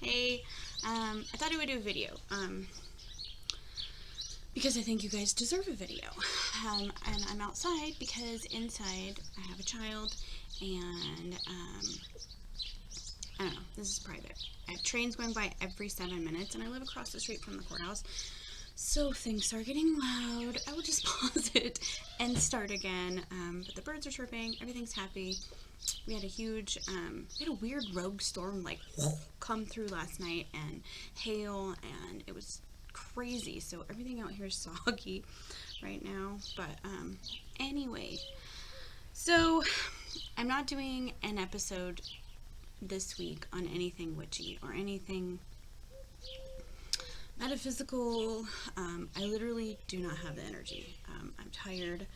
Hey, I thought I would do a video, because I think you guys deserve a video. And I'm outside because inside I have a child, and, I don't know, this is private. I have trains going by every 7 minutes, and I live across the street from the courthouse. So if things start getting loud, I will just pause it and start again. But the birds are chirping, everything's happy. We had a weird rogue storm come through last night, and hail, and it was crazy. So everything out here is soggy right now. But anyway, so I'm not doing an episode this week on anything witchy or anything metaphysical. I literally do not have the energy. I'm tired.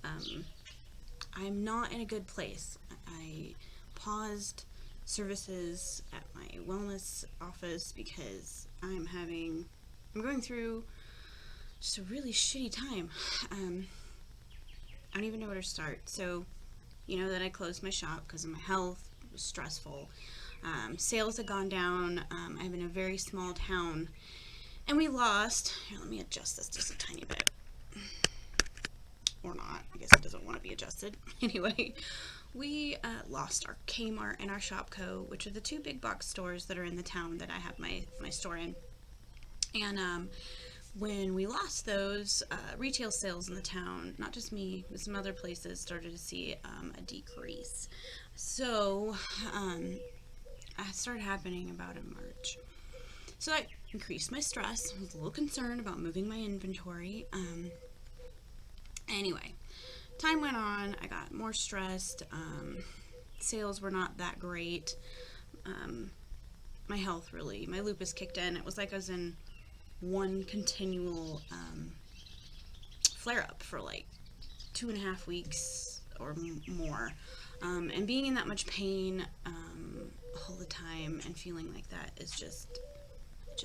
I'm not in a good place. I paused services at my wellness office because I'm going through just a really shitty time. I don't even know where to start. So, you know that I closed my shop because of my health. It was stressful. Sales had gone down. I'm in a very small town. And we lost, here, let me adjust this just a tiny bit. Or not, I guess it doesn't want to be adjusted. Anyway, we lost our Kmart and our Shopco, which are the two big box stores that are in the town that I have my store in. And when we lost those, retail sales in the town, not just me, but some other places started to see a decrease. So, it started happening about in March. So that increased my stress. I was a little concerned about moving my inventory. Anyway, time went on. I got more stressed. Sales were not that great. My health my lupus kicked in. It was like I was in one continual flare-up for like 2.5 weeks or more. And being in that much pain all the time and feeling like that is just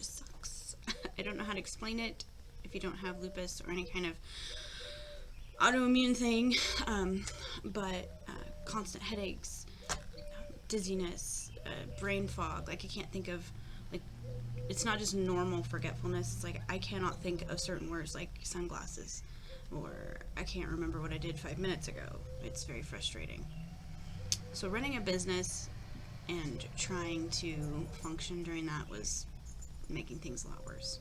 sucks. I don't know how to explain it if you don't have lupus or any kind of autoimmune thing, but constant headaches, dizziness, brain fog. Like I can't think of, like, it's not just normal forgetfulness. It's like I cannot think of certain words like sunglasses, or I can't remember what I did 5 minutes ago. It's very frustrating. So running a business and trying to function during that was making things a lot worse.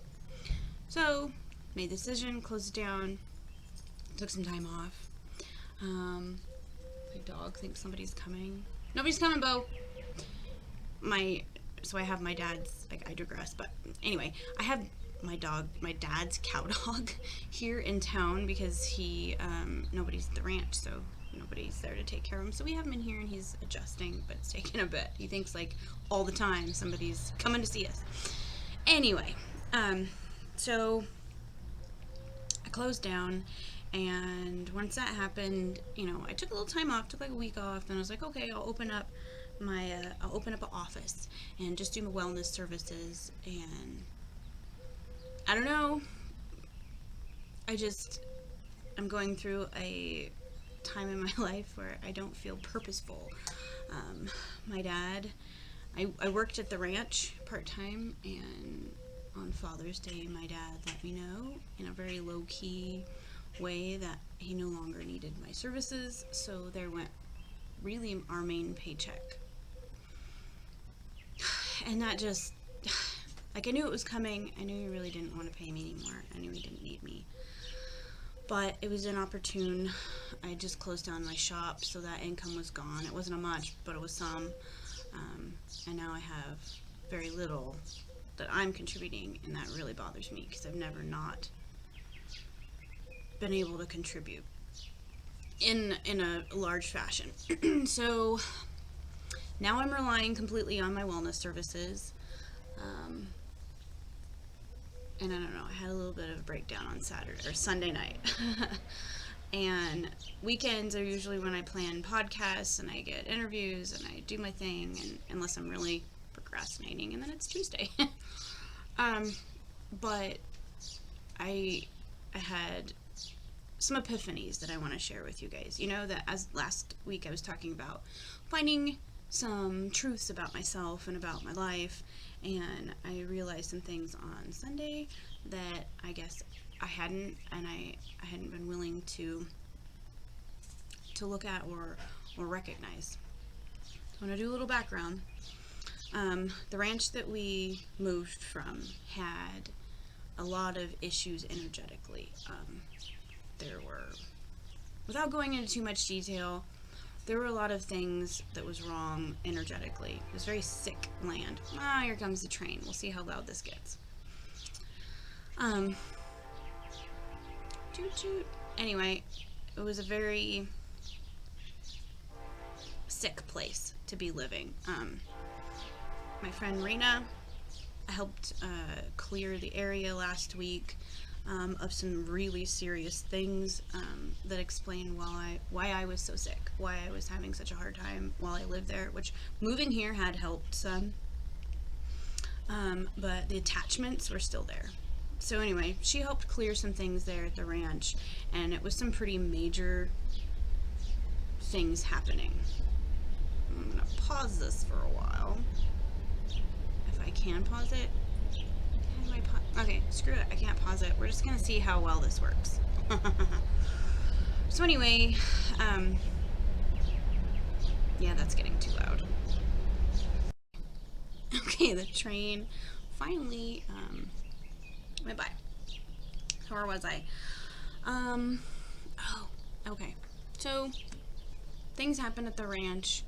So, made the decision, closed it down, took some time off. My dog thinks somebody's coming. Nobody's coming, Bo! So I have my dad's, I digress, but anyway, I have my dad's cow dog here in town because nobody's at the ranch, so nobody's there to take care of him. So we have him in here and he's adjusting, but it's taking a bit. He thinks like all the time somebody's coming to see us. Anyway, so I closed down, and once that happened, I took a little time off, took like a week off, and I was like, okay, I'll open up an office and just do my wellness services. And I don't know, I'm going through a time in my life where I don't feel purposeful. My dad, I worked at the ranch part-time, and on Father's Day, my dad let me know in a very low-key way that he no longer needed my services, so there went really our main paycheck. And that just, I knew it was coming. I knew he really didn't want to pay me anymore. I knew he didn't need me. But it was inopportune. I just closed down my shop, so that income was gone. It wasn't a much, but it was some. And now I have very little that I'm contributing, and that really bothers me because I've never not been able to contribute in a large fashion. So now I'm relying completely on my wellness services. And I don't know, I had a little bit of a breakdown on Sunday night. And weekends are usually when I plan podcasts and I get interviews and I do my thing, and unless I'm really procrastinating, and then it's Tuesday. But I had some epiphanies that I want to share with you guys. That as last week I was talking about finding some truths about myself and about my life, and I realized some things on Sunday that I guess I hadn't, and I hadn't been willing to look at or recognize. So I'm going to do a little background. The ranch that we moved from had a lot of issues energetically. There were, without going into too much detail, there were a lot of things that was wrong energetically. It was very sick land. Here comes the train. We'll see how loud this gets. Toot toot. Anyway, it was a very sick place to be living. My friend Rena helped clear the area last week of some really serious things that explain why I was so sick, why I was having such a hard time while I lived there, which moving here had helped some, but the attachments were still there. So anyway, she helped clear some things there at the ranch, and it was some pretty major things happening. I'm gonna pause this for a while. If I can pause it. How do I pause? Okay, screw it. I can't pause it. We're just gonna see how well this works. So anyway, yeah, that's getting too loud. Okay, the train finally went by. So where was I? Oh, okay. So things happened at the ranch.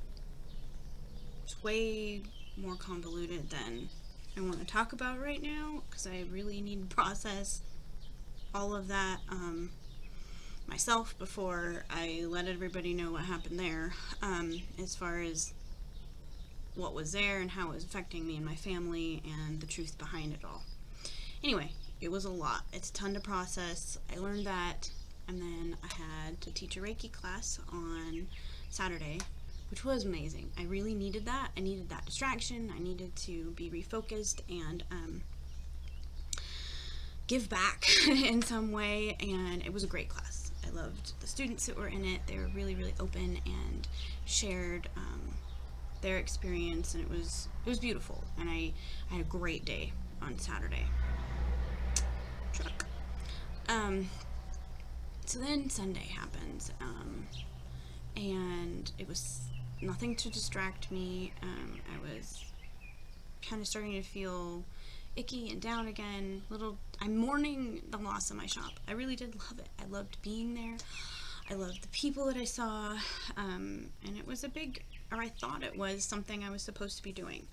It's way more convoluted than I want to talk about right now, because I really need to process all of that myself before I let everybody know what happened there, as far as what was there and how it was affecting me and my family and the truth behind it all. Anyway, it was a lot. It's a ton to process. I learned that, and then I had to teach a Reiki class on Saturday, which was amazing. I really needed that. I needed that distraction. I needed to be refocused and give back in some way, and it was a great class. I loved the students that were in it. They were really, really open and shared their experience, and it was beautiful, and I had a great day on Saturday. Truck. So then Sunday happens, and it was nothing to distract me. I was kind of starting to feel icky and down again. I'm mourning the loss of my shop. I really did love it. I loved being there. I loved the people that I saw, and it was I thought it was something I was supposed to be doing,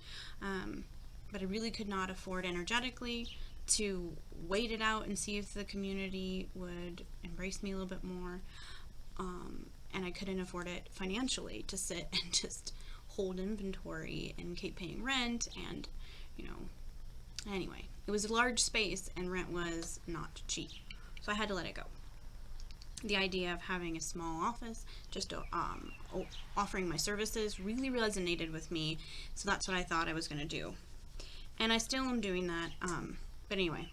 but I really could not afford energetically to wait it out and see if the community would embrace me a little bit more, and I couldn't afford it financially to sit and just hold inventory and keep paying rent, and anyway, it was a large space and rent was not cheap, so I had to let it go. The idea of having a small office, just offering my services, really resonated with me, so that's what I thought I was going to do. And I still am doing that, but anyway,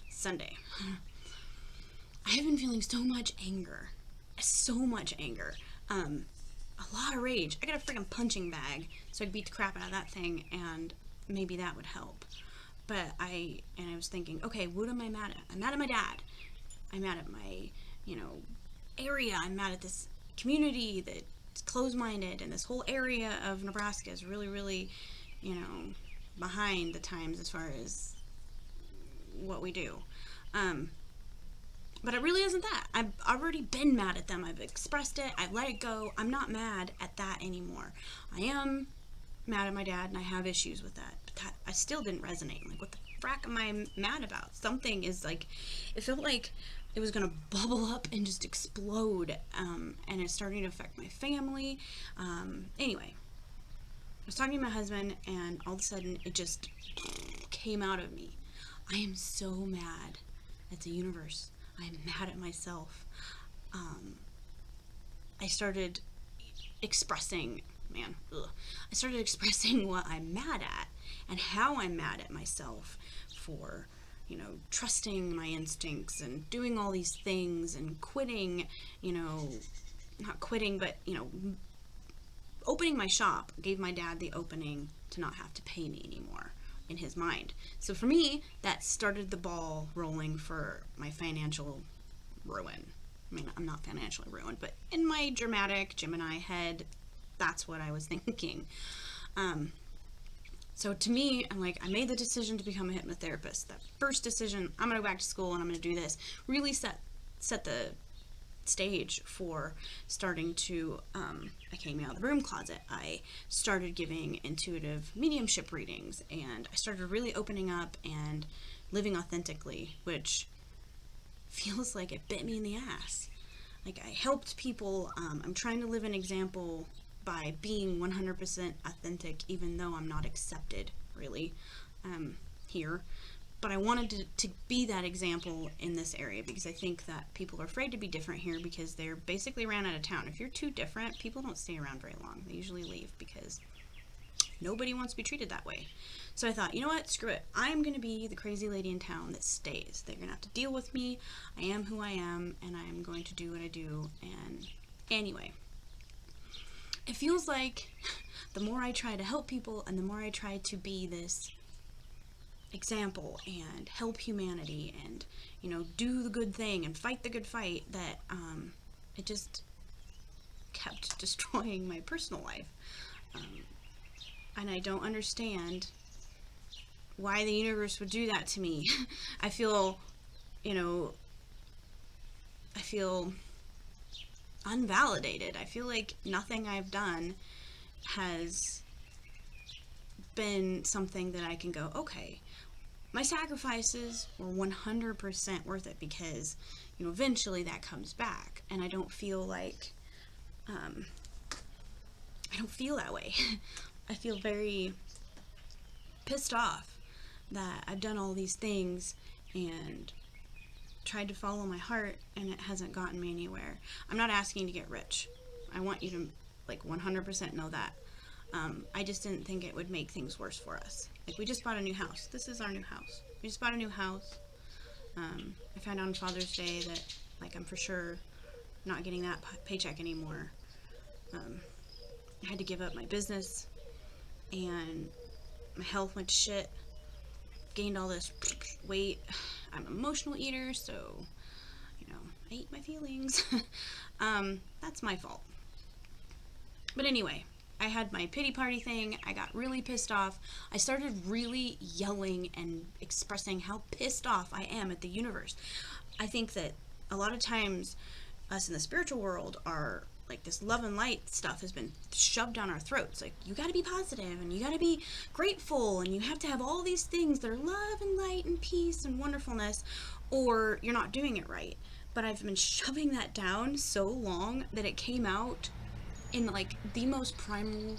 Sunday. I have been feeling so much anger, a lot of rage. I got a freaking punching bag, so I could beat the crap out of that thing, and maybe that would help. But I was thinking, okay, what am I mad at? I'm mad at my dad. I'm mad at my, area. I'm mad at this community that's closed-minded, and this whole area of Nebraska is really, really, behind the times as far as what we do. But it really isn't that. I've already been mad at them. I've expressed it. I've let it go. I'm not mad at that anymore. I am mad at my dad, and I have issues with that. But that I still didn't resonate. Like, what the frack am I mad about? Something is like, it felt like it was going to bubble up and just explode. And it's starting to affect my family. Anyway, I was talking to my husband, and all of a sudden, it just came out of me. I am so mad at the universe. I'm mad at myself. I started expressing what I'm mad at and how I'm mad at myself for, trusting my instincts and doing all these things and quitting, not quitting, but, opening my shop gave my dad the opening to not have to pay me anymore. in his mind. So for me, that started the ball rolling for my financial ruin. I mean, I'm not financially ruined, but in my dramatic Gemini head, that's what I was thinking. So to me, I'm like, I made the decision to become a hypnotherapist. That first decision, I'm going to go back to school and I'm going to do this, really set the stage for starting to, I came out of the broom closet. I started giving intuitive mediumship readings, and I started really opening up and living authentically, which feels like it bit me in the ass. Like, I helped people. I'm trying to live an example by being 100% authentic, even though I'm not accepted, really, here. But I wanted to be that example in this area, because I think that people are afraid to be different here because they're basically ran out of town. If you're too different, people don't stay around very long. They usually leave because nobody wants to be treated that way. So I thought, you know what, screw it. I'm going to be the crazy lady in town that stays. They're going to have to deal with me. I am who I am, and I'm going to do what I do. And anyway, it feels like the more I try to help people and the more I try to be this example and help humanity and, you know, do the good thing and fight the good fight, that it just kept destroying my personal life. And I don't understand why the universe would do that to me. I feel, I feel unvalidated. I feel like nothing I've done has been something that I can go, okay, my sacrifices were 100% worth it, because, eventually that comes back. And I don't feel like, I don't feel that way. I feel very pissed off that I've done all these things and tried to follow my heart, and it hasn't gotten me anywhere. I'm not asking to get rich. I want you to, 100% know that. I just didn't think it would make things worse for us. We just bought a new house. This is our new house. We just bought a new house. I found out on Father's Day that, I'm for sure not getting that paycheck anymore. I had to give up my business, and my health went to shit. Gained all this weight. I'm an emotional eater, so, I eat my feelings. That's my fault. But anyway, I had my pity party thing. I got really pissed off. I started really yelling and expressing how pissed off I am at the universe. I think that a lot of times us in the spiritual world are this love and light stuff has been shoved down our throats. You gotta be positive, and you gotta be grateful, and you have to have all these things that are love and light and peace and wonderfulness, or you're not doing it right. But I've been shoving that down so long that it came out in the most primal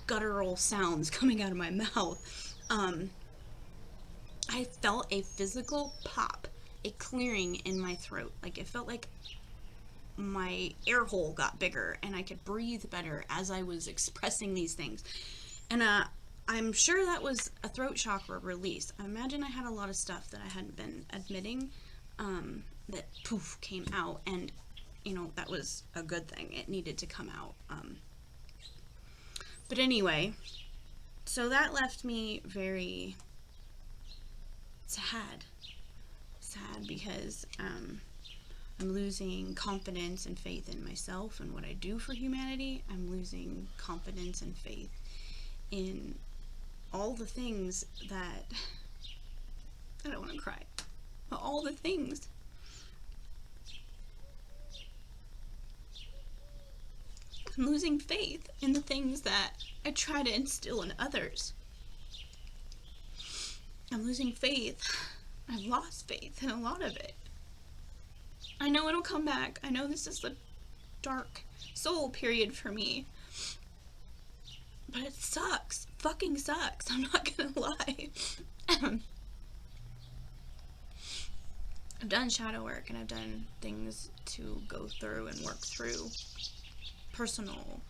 guttural sounds coming out of my mouth. I felt a physical pop, a clearing in my throat. It felt like my air hole got bigger and I could breathe better as I was expressing these things. And I'm sure that was a throat chakra release. I imagine I had a lot of stuff that I hadn't been admitting that poof came out, and that was a good thing. It needed to come out. But anyway, so that left me very sad because I'm losing confidence and faith in myself and what I do for humanity. I'm losing confidence and faith in all the things that, I don't want to cry, but all the things I'm losing faith in the things that I try to instill in others. I'm losing faith. I've lost faith in a lot of it. I know it'll come back. I know this is the dark soul period for me. But it sucks. Fucking sucks. I'm not gonna lie. I've done shadow work, and I've done things to go through and work through personal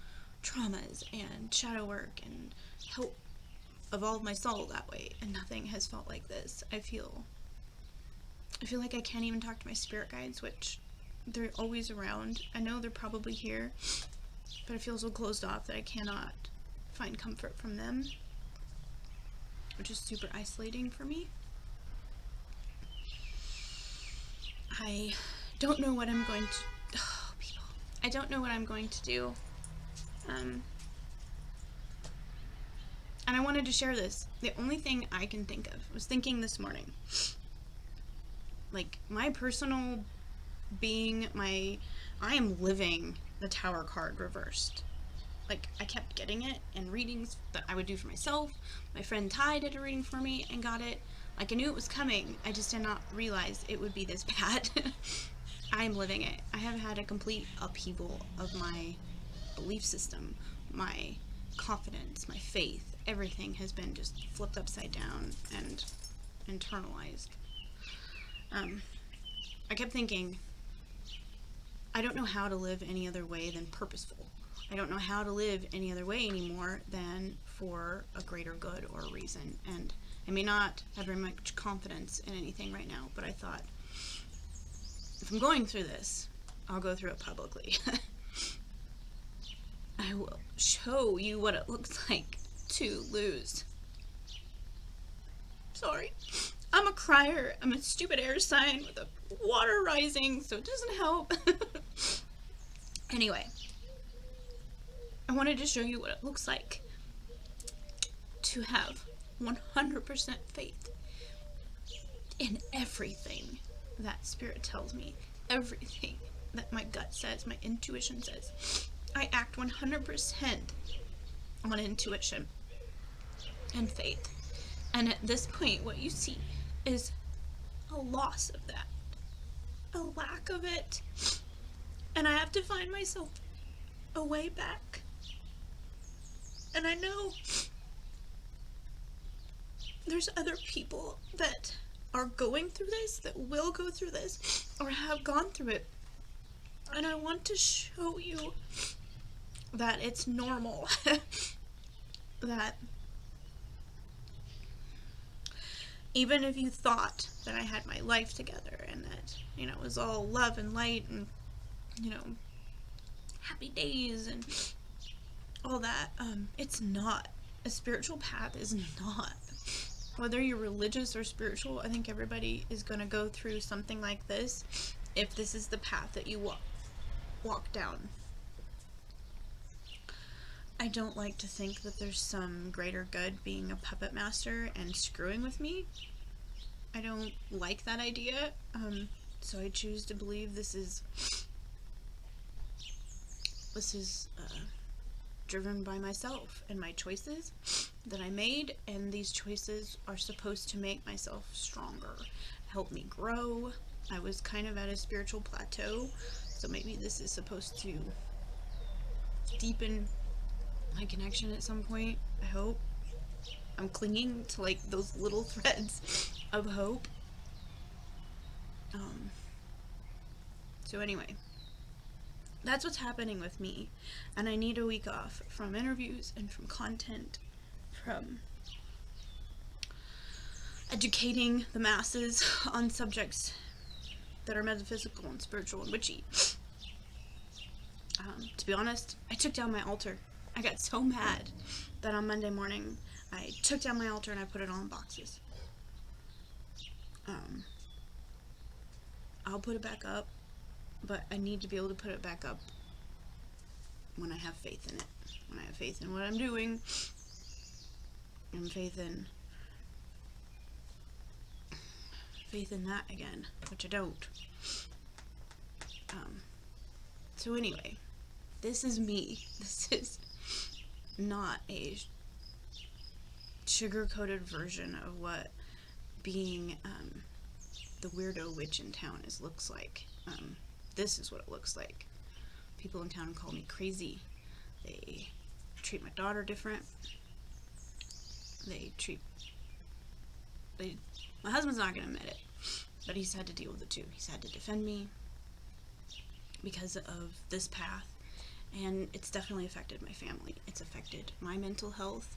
traumas and shadow work and help evolve my soul that way, and nothing has felt like this. I feel like I can't even talk to my spirit guides, which they're always around. I know they're probably here, but I feel so closed off that I cannot find comfort from them. which is super isolating for me. I don't know what I'm going to... Oh, people. I don't know what I'm going to do. And I wanted to share this. The only thing I can think of, was thinking this morning, like, my personal being, I am living the Tower card reversed. Like, I kept getting it in readings that I would do for myself. My friend Ty did a reading for me and got it. Like, I knew it was coming. I just did not realize it would be this bad. I'm living it. I have had a complete upheaval of my belief system, my confidence, my faith. Everything has been just flipped upside down and internalized. I kept thinking, I don't know how to live any other way than purposeful. I don't know how to live any other way anymore than for a greater good or a reason. And I may not have very much confidence in anything right now, but I thought, if I'm going through this, I'll go through it publicly. I will show you what it looks like to lose. Sorry. I'm a crier. I'm a stupid air sign with a water rising, so it doesn't help. Anyway, I wanted to show you what it looks like to have 100% faith in everything that Spirit tells me, everything that my gut says, my intuition says. I act 100% on intuition and faith. And at this point, what you see is a loss of that, a lack of it. And I have to find myself a way back. And I know there's other people that are going through this, that will go through this, or have gone through it. And I want to show you that it's normal. That even if you thought that I had my life together and that, you know, it was all love and light and, you know, happy days and all that, it's not. A spiritual path is not. Whether you're religious or spiritual, I think everybody is going to go through something like this if this is the path that you walk down. I don't like to think that there's some greater good being a puppet master and screwing with me. I don't like that idea, so I choose to believe this is driven by myself and my choices that I made, and these choices are supposed to make myself stronger, help me grow. I was kind of at a spiritual plateau, so maybe this is supposed to deepen my connection at some point, I hope. I'm clinging to like those little threads of hope. So anyway, that's what's happening with me, and I need a week off from interviews and from content, from educating the masses on subjects that are metaphysical and spiritual and witchy. To be honest, I took down my altar. I got so mad that on Monday morning I took down my altar and I put it all in boxes. I'll put it back up, but I need to be able to put it back up when I have faith in it. When I have faith in what I'm doing, and faith in that again, which I don't. So anyway, this is me. This is not a sugar-coated version of what being the weirdo witch in town looks like. This is what it looks like. People in town call me crazy. They treat my daughter different. My husband's not gonna admit it, but he's had to deal with it too. He's had to defend me because of this path, and it's definitely affected my family. It's affected my mental health.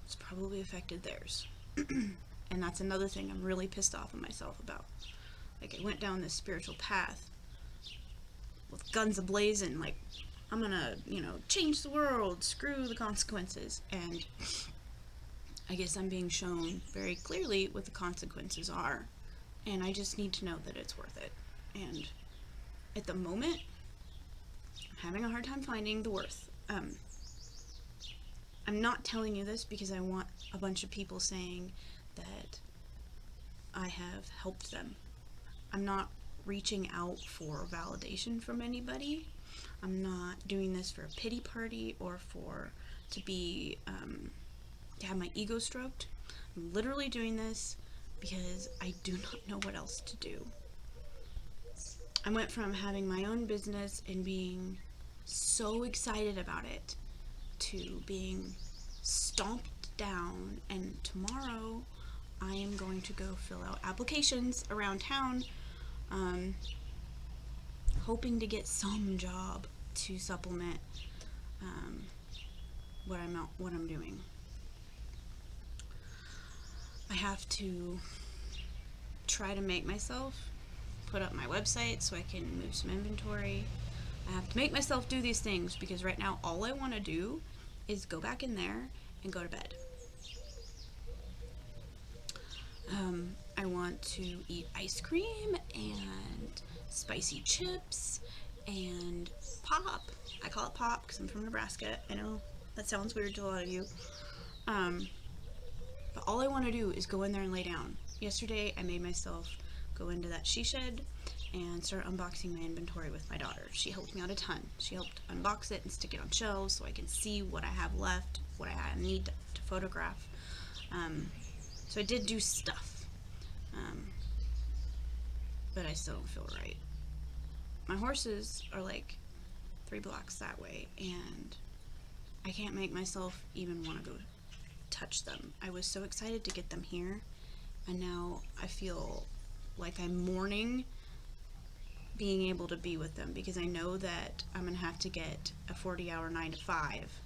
It's probably affected theirs. And that's another thing I'm really pissed off at myself about. Like, I went down this spiritual path with guns a-blazing, like, I'm gonna, change the world, screw the consequences, and I guess I'm being shown very clearly what the consequences are, and I just need to know that it's worth it. And at the moment, I'm having a hard time finding the worth. I'm not telling you this because I want a bunch of people saying that I have helped them. I'm not reaching out for validation from anybody. I'm not doing this for a pity party or to be to have my ego stroked. I'm literally doing this because I do not know what else to do. I went from having my own business and being so excited about it to being stomped down, and tomorrow I am going to go fill out applications around town, hoping to get some job to supplement what I'm doing. I have to try to make myself put up my website so I can move some inventory. I have to make myself do these things because right now all I want to do is go back in there and go to bed. I want to eat ice cream and spicy chips and pop. I call it pop because I'm from Nebraska. I know that sounds weird to a lot of you. But all I want to do is go in there and lay down. Yesterday I made myself go into that she shed and start unboxing my inventory with my daughter. She helped me out a ton. She helped unbox it and stick it on shelves so I can see what I have left, what I need to photograph. So I did do stuff. But I still don't feel right. My horses are like 3 blocks that way, and I can't make myself even want to go touch them. I was so excited to get them here, and now I feel like I'm mourning being able to be with them because I know that I'm going to have to get a 40-hour 9 to 5,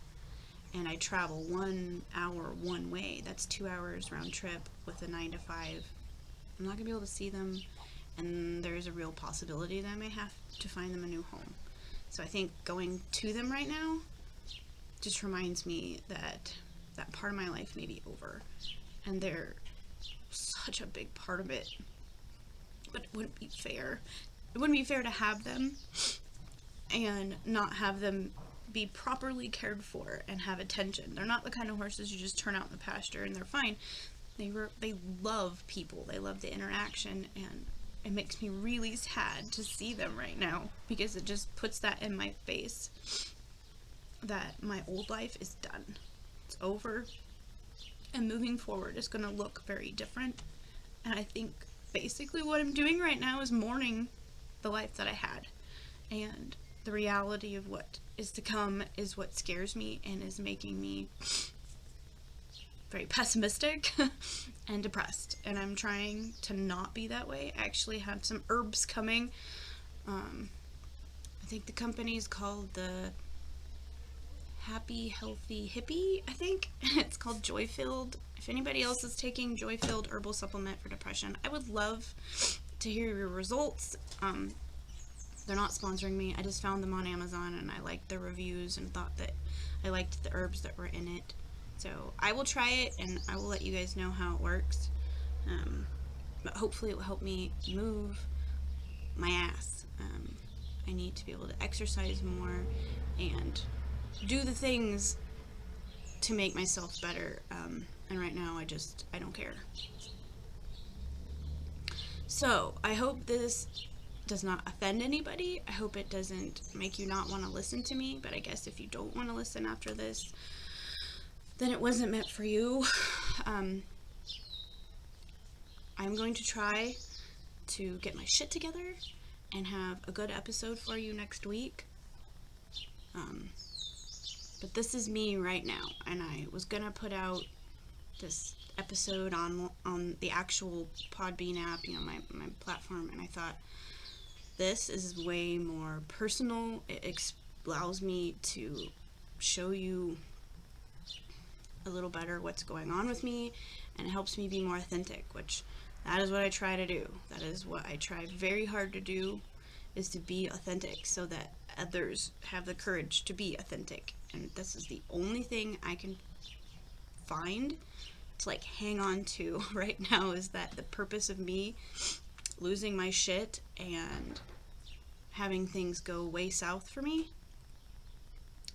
and I travel 1 hour one way. That's 2 hours round trip with a 9 to 5. I'm not going to be able to see them, and there's a real possibility that I may have to find them a new home. So I think going to them right now just reminds me that that part of my life may be over, and they're such a big part of it. But it wouldn't be fair. It wouldn't be fair to have them and not have them be properly cared for and have attention. They're not the kind of horses you just turn out in the pasture and they're fine. They love people. They love the interaction, and it makes me really sad to see them right now because it just puts that in my face that my old life is done. It's over, and moving forward is going to look very different. And I think basically what I'm doing right now is mourning the life that I had, and the reality of what is to come is what scares me and is making me very pessimistic and depressed, and I'm trying to not be that way. I actually have some herbs coming. I think the company is called the Happy Healthy Hippie, I think. It's called Joy Filled. If anybody else is taking Joy Filled herbal supplement for depression, I would love to hear your results. They're not sponsoring me. I just found them on Amazon and I liked the reviews and thought that I liked the herbs that were in it. So I will try it and I will let you guys know how it works. But hopefully it will help me move my ass. I need to be able to exercise more and do the things to make myself better. And right now I don't care. So I hope this does not offend anybody. I hope it doesn't make you not want to listen to me, but I guess if you don't want to listen after this, then it wasn't meant for you. I'm going to try to get my shit together and have a good episode for you next week. But this is me right now, and I was gonna put out this episode on the actual Podbean app, my platform, and I thought this is way more personal. It allows me to show you a little better what's going on with me, and it helps me be more authentic, which that is what I try to do. That is what I try very hard to do, is to be authentic so that others have the courage to be authentic. And this is the only thing I can find to like hang on to right now is that the purpose of me losing my shit and having things go way south for me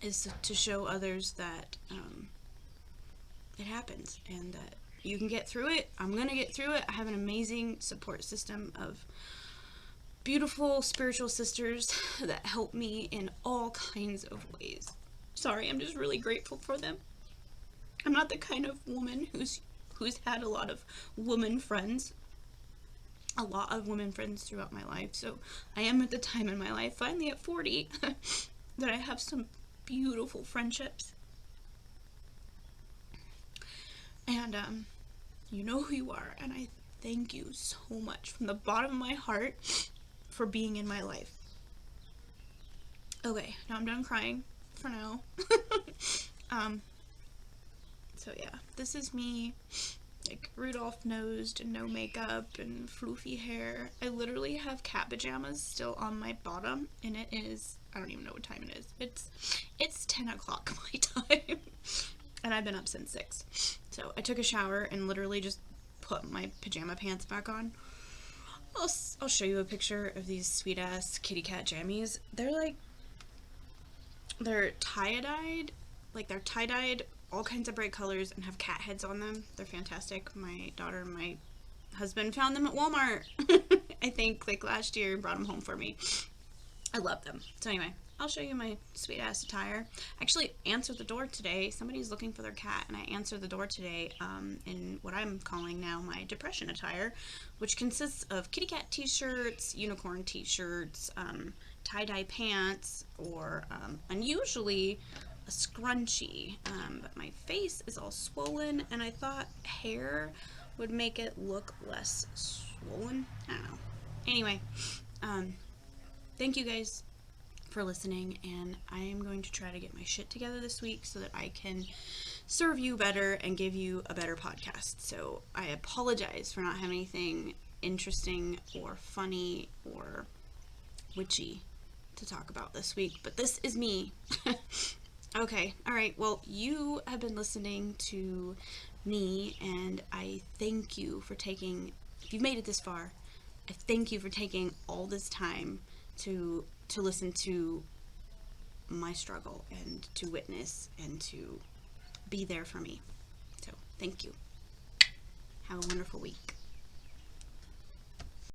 is to show others that it happens and that you can get through it. I'm gonna get through it. I have an amazing support system of beautiful spiritual sisters that help me in all kinds of ways. Sorry, I'm just really grateful for them. I'm not the kind of woman who's had a lot of women friends. A lot of women friends throughout my life. So I am at the time in my life, finally at 40, that I have some beautiful friendships. And you know who you are, and I thank you so much from the bottom of my heart for being in my life. Okay, now I'm done crying for now. So yeah, this is me, like Rudolph nosed and no makeup and floofy hair. I literally have cat pajamas still on my bottom, and it is, I don't even know what time it is. It's 10 o'clock my time, and I've been up since 6. So I took a shower and literally just put my pajama pants back on. I'll show you a picture of these sweet ass kitty cat jammies. They're tie-dyed, all kinds of bright colors and have cat heads on them. They're fantastic. My daughter and my husband found them at Walmart, I think, like last year, and brought them home for me. I love them. So anyway, I'll show you my sweet ass attire. I actually answered the door today. Somebody's looking for their cat, and I answered the door today in what I'm calling now my depression attire, which consists of kitty cat t-shirts, unicorn t-shirts, tie-dye pants, or unusually a scrunchie, but my face is all swollen, and I thought hair would make it look less swollen. I don't know. Anyway, thank you guys for listening, and I am going to try to get my shit together this week so that I can serve you better and give you a better podcast. So I apologize for not having anything interesting or funny or witchy to talk about this week, but this is me. Okay, alright, well, you have been listening to me, and I thank you for taking, if you've made it this far, I thank you for taking all this time to listen to my struggle and to witness and to be there for me. So, thank you. Have a wonderful week.